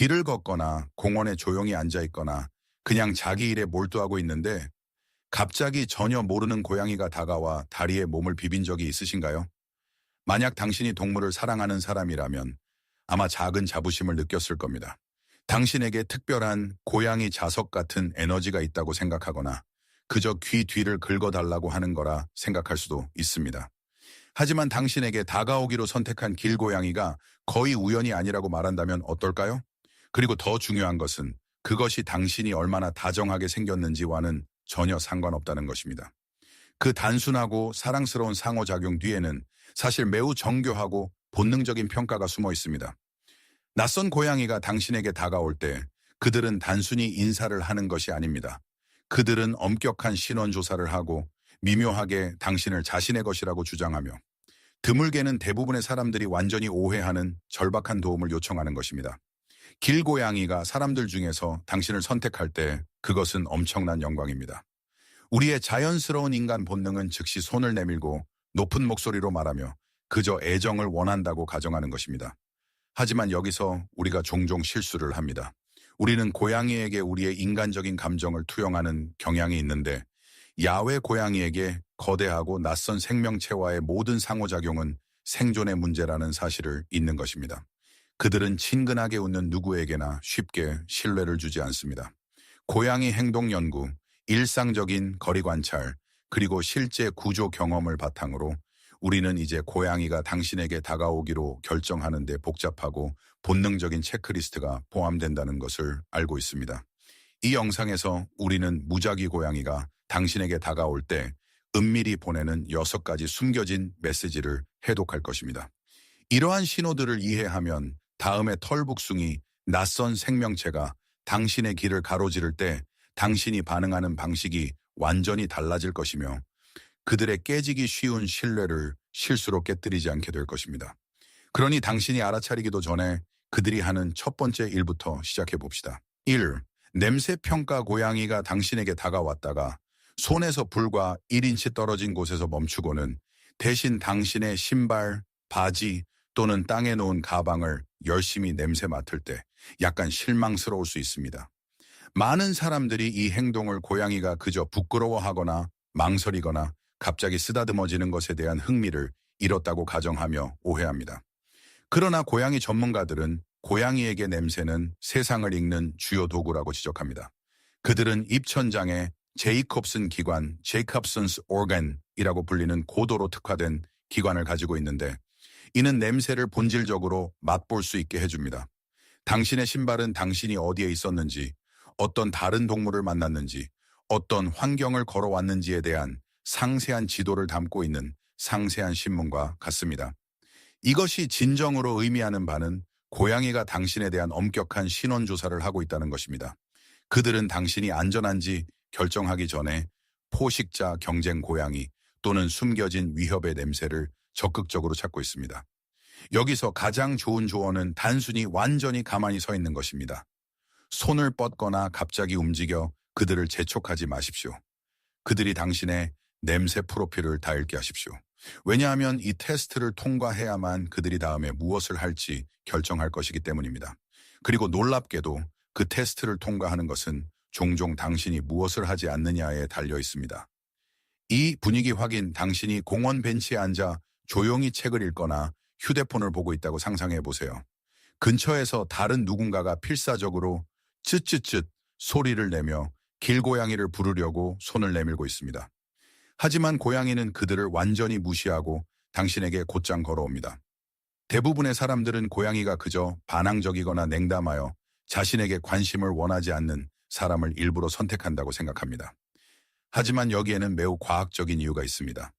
길을 걷거나 공원에 조용히 앉아 있거나 그냥 자기 일에 몰두하고 있는데 갑자기 전혀 모르는 고양이가 다가와 다리에 몸을 비빈 적이 있으신가요? 만약 당신이 동물을 사랑하는 사람이라면 아마 작은 자부심을 느꼈을 겁니다. 당신에게 특별한 고양이 자석 같은 에너지가 있다고 생각하거나 그저 귀 뒤를 긁어달라고 하는 거라 생각할 수도 있습니다. 하지만 당신에게 다가오기로 선택한 길고양이가 거의 우연이 아니라고 말한다면 어떨까요? 그리고 더 중요한 것은 그것이 당신이 얼마나 다정하게 생겼는지와는 전혀 상관없다는 것입니다. 그 단순하고 사랑스러운 상호작용 뒤에는 사실 매우 정교하고 본능적인 평가가 숨어 있습니다. 낯선 고양이가 당신에게 다가올 때 그들은 단순히 인사를 하는 것이 아닙니다. 그들은 엄격한 신원 조사를 하고 미묘하게 당신을 자신의 것이라고 주장하며 드물게는 대부분의 사람들이 완전히 오해하는 절박한 도움을 요청하는 것입니다. 길고양이가 사람들 중에서 당신을 선택할 때 그것은 엄청난 영광입니다. 우리의 자연스러운 인간 본능은 즉시 손을 내밀고 높은 목소리로 말하며 그저 애정을 원한다고 가정하는 것입니다. 하지만 여기서 우리가 종종 실수를 합니다. 우리는 고양이에게 우리의 인간적인 감정을 투영하는 경향이 있는데 야외 고양이에게 거대하고 낯선 생명체와의 모든 상호작용은 생존의 문제라는 사실을 잊는 것입니다. 그들은 친근하게 웃는 누구에게나 쉽게 신뢰를 주지 않습니다. 고양이 행동 연구, 일상적인 거리 관찰, 그리고 실제 구조 경험을 바탕으로 우리는 이제 고양이가 당신에게 다가오기로 결정하는 데 복잡하고 본능적인 체크리스트가 포함된다는 것을 알고 있습니다. 이 영상에서 우리는 무작위 고양이가 당신에게 다가올 때 은밀히 보내는 6가지 숨겨진 메시지를 해독할 것입니다. 이러한 신호들을 이해하면 다음에 털북숭이, 낯선 생명체가 당신의 길을 가로지를 때 당신이 반응하는 방식이 완전히 달라질 것이며 그들의 깨지기 쉬운 신뢰를 실수로 깨뜨리지 않게 될 것입니다. 그러니 당신이 알아차리기도 전에 그들이 하는 첫 번째 일부터 시작해 봅시다. 1. 냄새 평가 고양이가 당신에게 다가왔다가 손에서 불과 1인치 떨어진 곳에서 멈추고는 대신 당신의 신발, 바지 또는 땅에 놓은 가방을 열심히 냄새 맡을 때 약간 실망스러울 수 있습니다. 많은 사람들이 이 행동을 고양이가 그저 부끄러워하거나 망설이거나 갑자기 쓰다듬어지는 것에 대한 흥미를 잃었다고 가정하며 오해합니다. 그러나 고양이 전문가들은 고양이에게 냄새는 세상을 읽는 주요 도구라고 지적합니다. 그들은 입천장에 제이콥슨 기관, 제이콥슨스 오건이라고 불리는 고도로 특화된 기관을 가지고 있는데 이는 냄새를 본질적으로 맛볼 수 있게 해줍니다. 당신의 신발은 당신이 어디에 있었는지, 어떤 다른 동물을 만났는지, 어떤 환경을 걸어왔는지에 대한 상세한 지도를 담고 있는 상세한 신문과 같습니다. 이것이 진정으로 의미하는 바는 고양이가 당신에 대한 엄격한 신원 조사를 하고 있다는 것입니다. 그들은 당신이 안전한지 결정하기 전에 포식자 경쟁 고양이 또는 숨겨진 위협의 냄새를 적극적으로 찾고 있습니다. 여기서 가장 좋은 조언은 단순히 완전히 가만히 서 있는 것입니다. 손을 뻗거나 갑자기 움직여 그들을 재촉하지 마십시오. 그들이 당신의 냄새 프로필을 다 읽게 하십시오. 왜냐하면 이 테스트를 통과해야만 그들이 다음에 무엇을 할지 결정할 것이기 때문입니다. 그리고 놀랍게도 그 테스트를 통과하는 것은 종종 당신이 무엇을 하지 않느냐에 달려 있습니다. 이 분위기 확인, 당신이 공원 벤치에 앉아 조용히 책을 읽거나 휴대폰을 보고 있다고 상상해 보세요. 근처에서 다른 누군가가 필사적으로 쯧쯧쯧 소리를 내며 길고양이를 부르려고 손을 내밀고 있습니다. 하지만 고양이는 그들을 완전히 무시하고 당신에게 곧장 걸어옵니다. 대부분의 사람들은 고양이가 그저 반항적이거나 냉담하여 자신에게 관심을 원하지 않는 사람을 일부러 선택한다고 생각합니다. 하지만 여기에는 매우 과학적인 이유가 있습니다.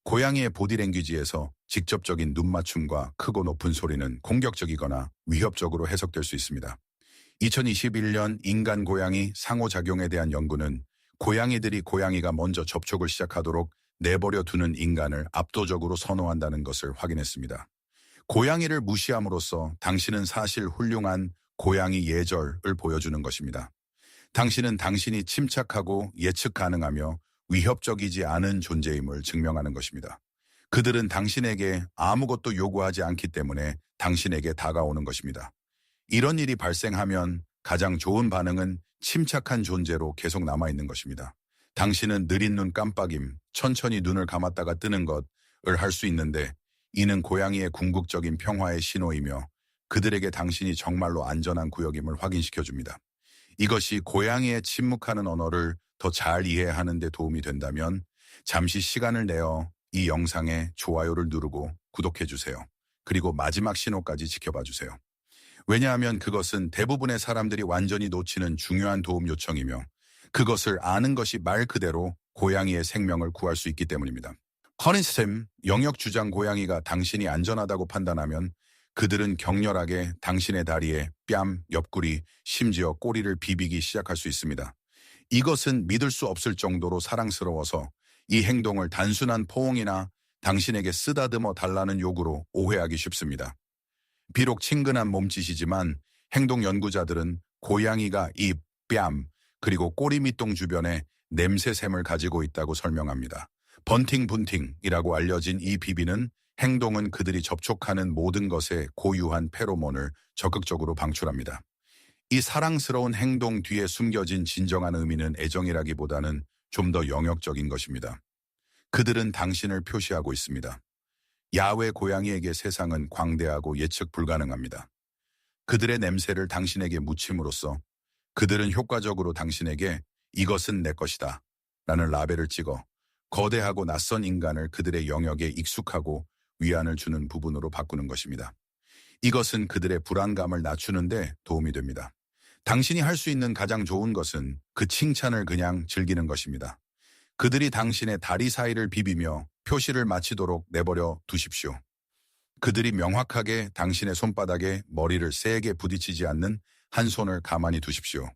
고양이의 보디랭귀지에서 직접적인 눈맞춤과 크고 높은 소리는 공격적이거나 위협적으로 해석될 수 있습니다. 2021년 인간 고양이 상호작용에 대한 연구는 고양이들이 고양이가 먼저 접촉을 시작하도록 내버려 두는 인간을 압도적으로 선호한다는 것을 확인했습니다. 고양이를 무시함으로써 당신은 사실 훌륭한 고양이 예절을 보여주는 것입니다. 당신은 당신이 침착하고 예측 가능하며 위협적이지 않은 존재임을 증명하는 것입니다. 그들은 당신에게 아무것도 요구하지 않기 때문에 당신에게 다가오는 것입니다. 이런 일이 발생하면 가장 좋은 반응은 침착한 존재로 계속 남아있는 것입니다. 당신은 느린 눈 깜빡임, 천천히 눈을 감았다가 뜨는 것을 할 수 있는데 이는 고양이의 궁극적인 평화의 신호이며 그들에게 당신이 정말로 안전한 구역임을 확인시켜줍니다. 이것이 고양이의 침묵하는 언어를 더 잘 이해하는 데 도움이 된다면 잠시 시간을 내어 이 영상에 좋아요를 누르고 구독해주세요. 그리고 마지막 신호까지 지켜봐주세요. 왜냐하면 그것은 대부분의 사람들이 완전히 놓치는 중요한 도움 요청이며 그것을 아는 것이 말 그대로 고양이의 생명을 구할 수 있기 때문입니다. 허니스템 영역 주장 고양이가 당신이 안전하다고 판단하면 그들은 격렬하게 당신의 다리에 뺨, 옆구리, 심지어 꼬리를 비비기 시작할 수 있습니다. 이것은 믿을 수 없을 정도로 사랑스러워서 이 행동을 단순한 포옹이나 당신에게 쓰다듬어 달라는 요구로 오해하기 쉽습니다. 비록 친근한 몸짓이지만 행동 연구자들은 고양이가 입, 뺨, 그리고 꼬리 밑동 주변에 냄새샘을 가지고 있다고 설명합니다. 번팅분팅이라고 알려진 이 비비는 행동은 그들이 접촉하는 모든 것에 고유한 페로몬을 적극적으로 방출합니다. 이 사랑스러운 행동 뒤에 숨겨진 진정한 의미는 애정이라기보다는 좀 더 영역적인 것입니다. 그들은 당신을 표시하고 있습니다. 야외 고양이에게 세상은 광대하고 예측 불가능합니다. 그들의 냄새를 당신에게 묻힘으로써 그들은 효과적으로 당신에게 이것은 내 것이다 라는 라벨을 찍어 거대하고 낯선 인간을 그들의 영역에 익숙하고 위안을 주는 부분으로 바꾸는 것입니다. 이것은 그들의 불안감을 낮추는데 도움이 됩니다. 당신이 할 수 있는 가장 좋은 것은 그 칭찬을 그냥 즐기는 것입니다. 그들이 당신의 다리 사이를 비비며 표시를 마치도록 내버려 두십시오. 그들이 명확하게 당신의 손바닥에 머리를 세게 부딪히지 않는 한 손을 가만히 두십시오.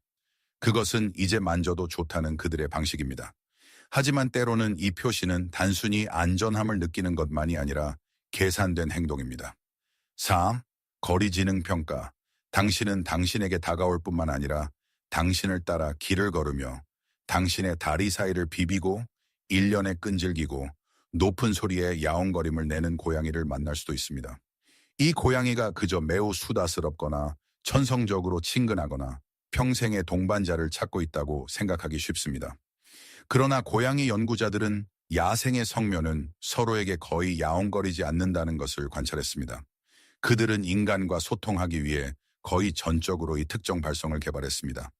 그것은 이제 만져도 좋다는 그들의 방식입니다. 하지만 때로는 이 표시는 단순히 안전함을 느끼는 것만이 아니라 계산된 행동입니다. 4. 거리 지능 평가. 당신은 당신에게 다가올 뿐만 아니라 당신을 따라 길을 걸으며 당신의 다리 사이를 비비고 일련에 끈질기고 높은 소리에 야옹거림을 내는 고양이를 만날 수도 있습니다. 이 고양이가 그저 매우 수다스럽거나 천성적으로 친근하거나 평생의 동반자를 찾고 있다고 생각하기 쉽습니다. 그러나 고양이 연구자들은 야생의 성묘는 서로에게 거의 야옹거리지 않는다는 것을 관찰했습니다. 그들은 인간과 소통하기 위해 거의 전적으로 이 특정 발성을 개발했습니다.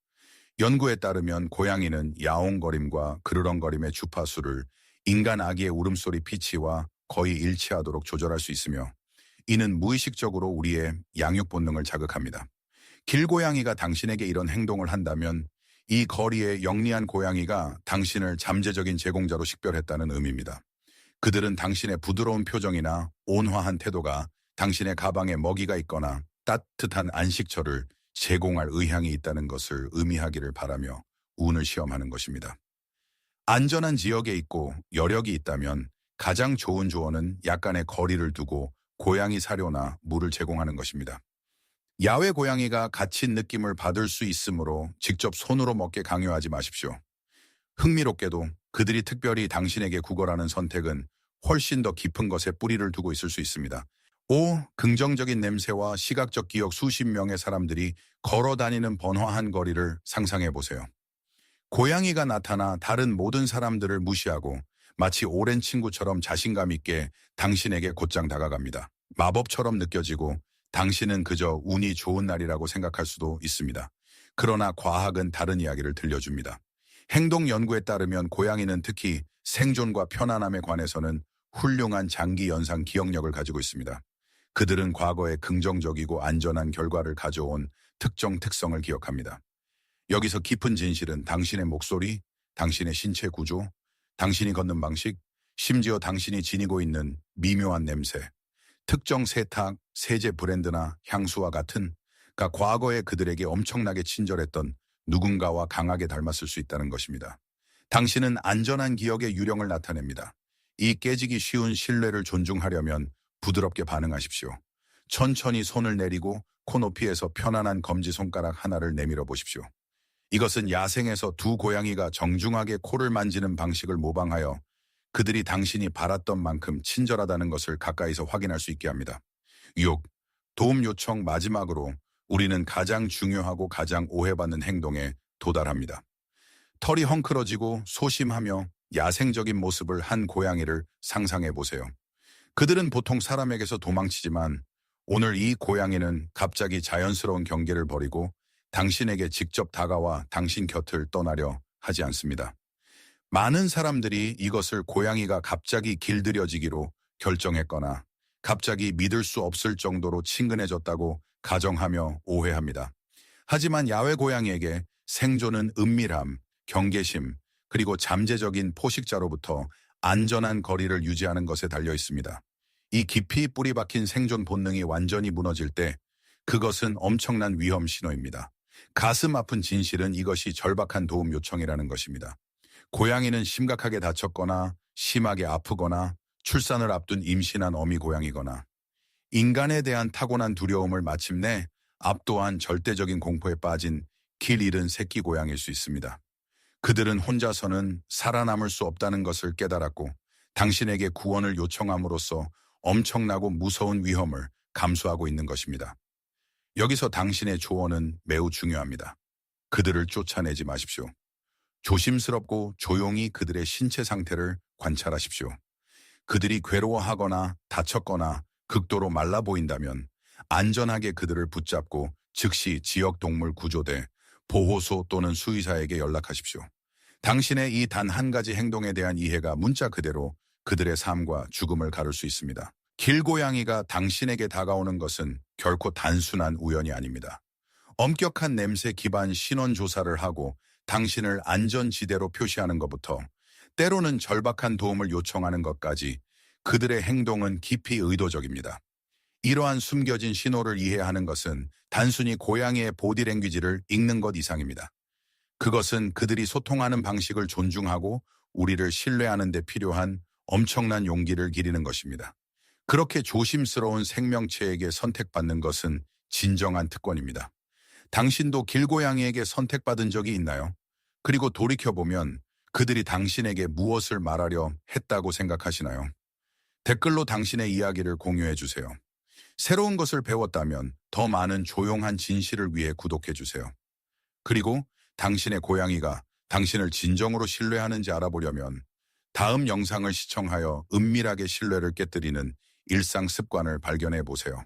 연구에 따르면 고양이는 야옹거림과 그르렁거림의 주파수를 인간 아기의 울음소리 피치와 거의 일치하도록 조절할 수 있으며 이는 무의식적으로 우리의 양육 본능을 자극합니다. 길고양이가 당신에게 이런 행동을 한다면 이 거리의 영리한 고양이가 당신을 잠재적인 제공자로 식별했다는 의미입니다. 그들은 당신의 부드러운 표정이나 온화한 태도가 당신의 가방에 먹이가 있거나 따뜻한 안식처를 제공할 의향이 있다는 것을 의미하기를 바라며 운을 시험하는 것입니다. 안전한 지역에 있고 여력이 있다면 가장 좋은 조언은 약간의 거리를 두고 고양이 사료나 물을 제공하는 것입니다. 야외 고양이가 갇힌 느낌을 받을 수 있으므로 직접 손으로 먹게 강요하지 마십시오. 흥미롭게도 그들이 특별히 당신에게 구걸하는 선택은 훨씬 더 깊은 것에 뿌리를 두고 있을 수 있습니다. 5. 긍정적인 냄새와 시각적 기억. 수십 명의 사람들이 걸어 다니는 번화한 거리를 상상해 보세요. 고양이가 나타나 다른 모든 사람들을 무시하고 마치 오랜 친구처럼 자신감 있게 당신에게 곧장 다가갑니다. 마법처럼 느껴지고 당신은 그저 운이 좋은 날이라고 생각할 수도 있습니다. 그러나 과학은 다른 이야기를 들려줍니다. 행동 연구에 따르면 고양이는 특히 생존과 편안함에 관해서는 훌륭한 장기 연상 기억력을 가지고 있습니다. 그들은 과거에 긍정적이고 안전한 결과를 가져온 특정 특성을 기억합니다. 여기서 깊은 진실은 당신의 목소리, 당신의 신체 구조, 당신이 걷는 방식, 심지어 당신이 지니고 있는 미묘한 냄새, 특정 세탁, 세제 브랜드나 향수와 같은 과거에 그들에게 엄청나게 친절했던 누군가와 강하게 닮았을 수 있다는 것입니다. 당신은 안전한 기억의 유령을 나타냅니다. 이 깨지기 쉬운 신뢰를 존중하려면 부드럽게 반응하십시오. 천천히 손을 내리고 코높이에서 편안한 검지손가락 하나를 내밀어 보십시오. 이것은 야생에서 두 고양이가 정중하게 코를 만지는 방식을 모방하여 그들이 당신이 바랐던 만큼 친절하다는 것을 가까이서 확인할 수 있게 합니다. 6. 도움 요청. 마지막으로 우리는 가장 중요하고 가장 오해받는 행동에 도달합니다. 털이 헝클어지고 소심하며 야생적인 모습을 한 고양이를 상상해 보세요. 그들은 보통 사람에게서 도망치지만 오늘 이 고양이는 갑자기 자연스러운 경계를 버리고 당신에게 직접 다가와 당신 곁을 떠나려 하지 않습니다. 많은 사람들이 이것을 고양이가 갑자기 길들여지기로 결정했거나 갑자기 믿을 수 없을 정도로 친근해졌다고 가정하며 오해합니다. 하지만 야외 고양이에게 생존은 은밀함, 경계심, 그리고 잠재적인 포식자로부터 안전한 거리를 유지하는 것에 달려 있습니다. 이 깊이 뿌리 박힌 생존 본능이 완전히 무너질 때 그것은 엄청난 위험 신호입니다. 가슴 아픈 진실은 이것이 절박한 도움 요청이라는 것입니다. 고양이는 심각하게 다쳤거나 심하게 아프거나 출산을 앞둔 임신한 어미 고양이거나 인간에 대한 타고난 두려움을 마침내 압도한 절대적인 공포에 빠진 길 잃은 새끼 고양이일 수 있습니다. 그들은 혼자서는 살아남을 수 없다는 것을 깨달았고 당신에게 구원을 요청함으로써 엄청나고 무서운 위험을 감수하고 있는 것입니다. 여기서 당신의 조언은 매우 중요합니다. 그들을 쫓아내지 마십시오. 조심스럽고 조용히 그들의 신체 상태를 관찰하십시오. 그들이 괴로워하거나 다쳤거나 극도로 말라 보인다면 안전하게 그들을 붙잡고 즉시 지역동물 구조대, 보호소 또는 수의사에게 연락하십시오. 당신의 이 단 한 가지 행동에 대한 이해가 문자 그대로 그들의 삶과 죽음을 가를 수 있습니다. 길고양이가 당신에게 다가오는 것은 결코 단순한 우연이 아닙니다. 엄격한 냄새 기반 신원 조사를 하고 당신을 안전지대로 표시하는 것부터 때로는 절박한 도움을 요청하는 것까지 그들의 행동은 깊이 의도적입니다. 이러한 숨겨진 신호를 이해하는 것은 단순히 고양이의 보디랭귀지를 읽는 것 이상입니다. 그것은 그들이 소통하는 방식을 존중하고 우리를 신뢰하는 데 필요한 엄청난 용기를 기리는 것입니다. 그렇게 조심스러운 생명체에게 선택받는 것은 진정한 특권입니다. 당신도 길고양이에게 선택받은 적이 있나요? 그리고 돌이켜보면 그들이 당신에게 무엇을 말하려 했다고 생각하시나요? 댓글로 당신의 이야기를 공유해 주세요. 새로운 것을 배웠다면 더 많은 조용한 진실을 위해 구독해 주세요. 그리고 당신의 고양이가 당신을 진정으로 신뢰하는지 알아보려면 다음 영상을 시청하여 은밀하게 신뢰를 깨뜨리는 일상 습관을 발견해 보세요.